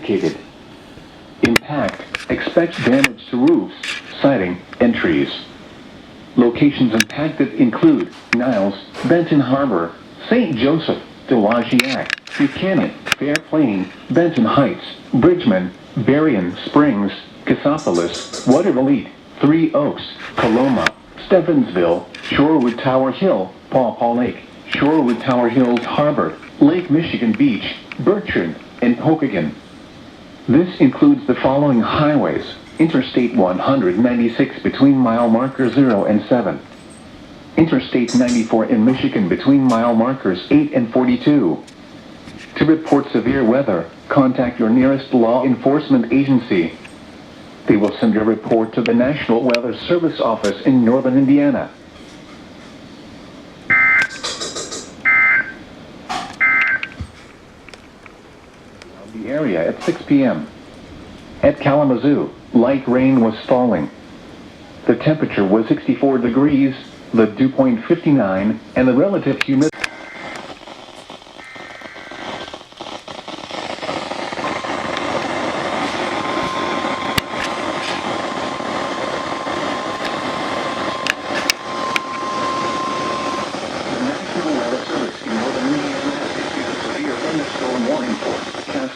indicated. Impact. Expect damage to roofs, siding, and trees. Locations impacted include Niles, Benton Harbor, St. Joseph, Delagiac, Buchanan, Fair Plain, Benton Heights, Bridgman, Berrien Springs, Cassopolis, Watervliet, Three Oaks, Coloma, Stevensville, Shorewood Tower Hill, Paw Paw Lake, Shorewood Tower Hills Harbor, Lake Michigan Beach, Bertrand, and Pokagon. This includes the following highways: Interstate 196 between mile marker 0 and 7. Interstate 94 in Michigan between mile markers 8 and 42. To report severe weather, contact your nearest law enforcement agency. They will send your report to the National Weather Service office in northern Indiana. The area at 6 p.m. At Kalamazoo, light rain was falling. The temperature was 64 degrees, the dew point 59, and the relative humidity.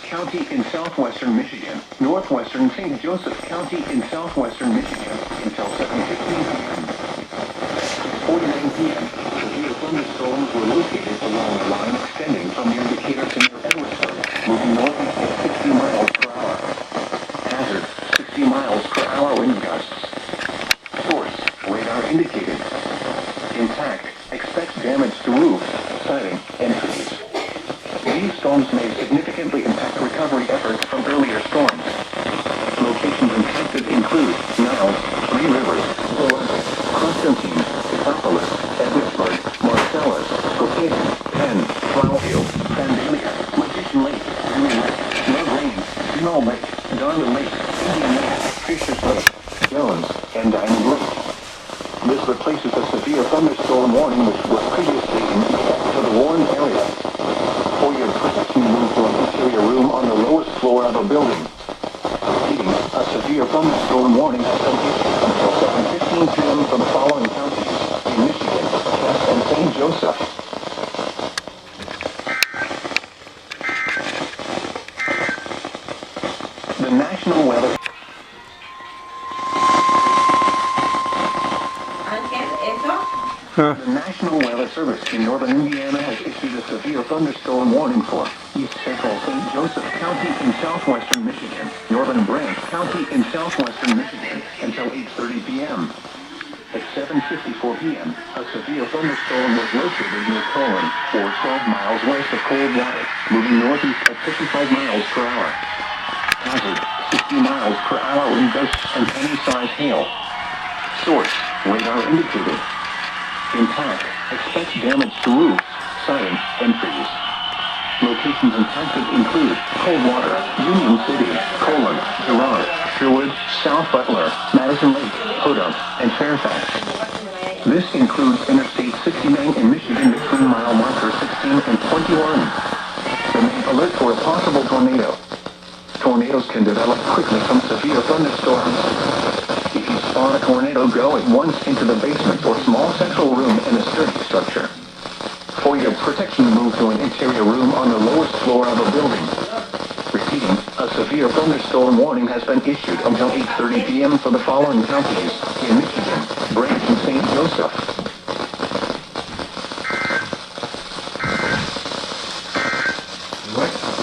County in southwestern Michigan, northwestern St. Joseph County in southwestern Michigan, until 7:15 p.m. 6:49 p.m., severe thunderstorms were located along a line extending from near Decatur to near Edwardsburg, moving northeast at 60 miles per hour. Hazard, 60 miles per hour wind gusts. Source, radar indicated. Impact, expect damage to roofs, siding, and trees. These storms may significantly impact recovery efforts from earlier storms. Locations impacted include Niles, Three Rivers, Orlando, Constantine, Cassopolis, Edwardsburg, Marcellus, Pokagon, Penn, Flowerfield, Vandalia, Magician Lake, Green, Love Lane, Small Lake, Darwin Lake, Indian Lake, Fisher's Lake, Jones, and Diamond Lake. This replaces a severe thunderstorm warning which was previously in effect for the Warren area. For your protection, move to an interior room on the lowest floor of a building. Repeating, a severe thunderstorm warning has been issued until 7:15 p.m. for the following counties in Michigan, Cass, and St. Joseph. The National Weather The National Weather Service in northern Indiana has issued a severe thunderstorm warning for East Central St. Joseph County in southwestern Michigan, Northern Branch County in southwestern Michigan, until 8:30 p.m. At 7:54 p.m., a severe thunderstorm was located near Colon, or 12 miles west of Coldwater, moving northeast at 55 miles per hour. Hazard, 60 miles per hour wind gusts and penny-sized hail. Source, radar indicated. Impact, expect damage to roofs, siding, and trees. Locations impacted include Coldwater, Union City, Colon, Girard, Sherwood, South Butler, Madison Lake, Podunk, and Fairfax. This includes Interstate 69 in Michigan between mile markers 16 and 21. Remain alert for a possible tornado. Tornadoes can develop quickly from severe thunderstorms. If you spot a tornado, go at once into the basement or small central room in a sturdy structure. For your protection, move to an interior room on the lowest floor of a building. Repeating, a severe thunderstorm warning has been issued until 8:30 p.m. for the following counties in Michigan, Branch and St. Joseph. What?